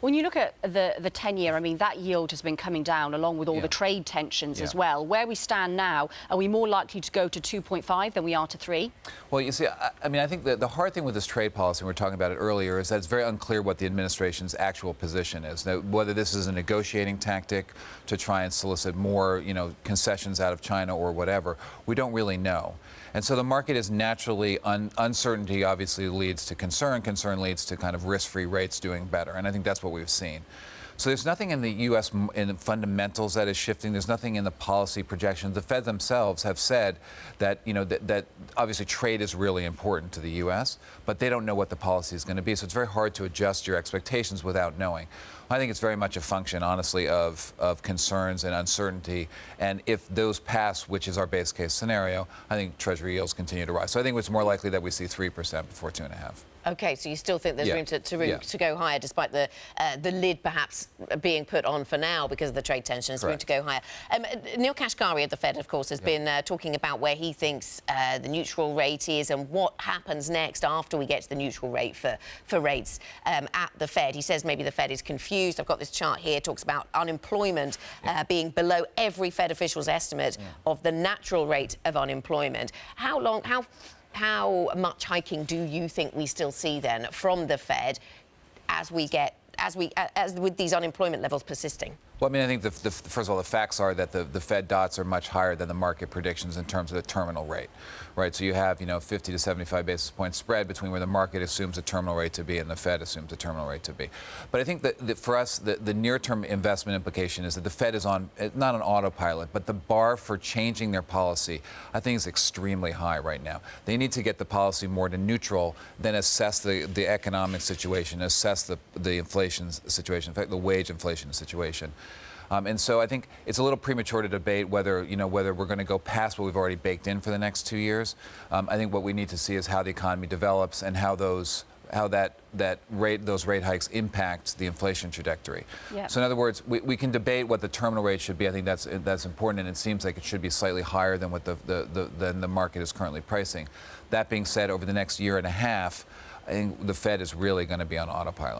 When you look at the 10-year, I mean, that yield has been coming down along with all the trade tensions as well. Where we stand now, are we more likely to go to 2.5 than we are to 3? Well, you see, I mean, I think the hard thing with this trade policy, and we were talking about it earlier, is that it's very unclear what the administration's actual position is. Now, whether this is a negotiating tactic to try and solicit more, concessions out of China or whatever, we don't really know. And so the market is naturally, uncertainty obviously leads to concern. Concern leads to kind of risk-free rates doing better. And I think that's what we've seen. So there's nothing in the U.S. in the fundamentals that is shifting. There's nothing in the policy projections. The Fed themselves have said that, that obviously trade is really important to the U.S., but they don't know what the policy is going to be. So it's very hard to adjust your expectations without knowing. I think it's very much a function, honestly, of concerns and uncertainty. And if those pass, which is our base case scenario, I think Treasury yields continue to rise. So I think it's more likely that we see 3% before 2.5%. OK, so you still think there's room to go higher, despite the lid perhaps being put on for now because of the trade tensions, room to go higher. Neil Kashkari at the Fed, of course, has been talking about where he thinks the neutral rate is and what happens next after we get to the neutral rate for rates at the Fed. He says maybe the Fed is confused. I've got this chart here, talks about unemployment being below every Fed official's estimate of the natural rate of unemployment. How much hiking do you think we still see then from the Fed as with these unemployment levels persisting? Well, I mean, I think first of all, the facts are that the Fed dots are much higher than the market predictions in terms of the terminal rate, right? So you have, 50 to 75 basis points spread between where the market assumes the terminal rate to be and the Fed assumes the terminal rate to be. But I think that for us, the near-term investment implication is that the Fed is not on autopilot, but the bar for changing their policy, I think, is extremely high right now. They need to get the policy more to neutral, then assess the economic situation, assess the inflation situation, in fact, the wage inflation situation. And so I think it's a little premature to debate whether we're going to go past what we've already baked in for the next 2 years. I think what we need to see is how the economy develops and how those rate hikes impact the inflation trajectory. So in other words, we can debate what the terminal rate should be. I think that's important, and it seems like it should be slightly higher than what than the market is currently pricing. That being said, over the next year and a half, I think the Fed is really going to be on autopilot.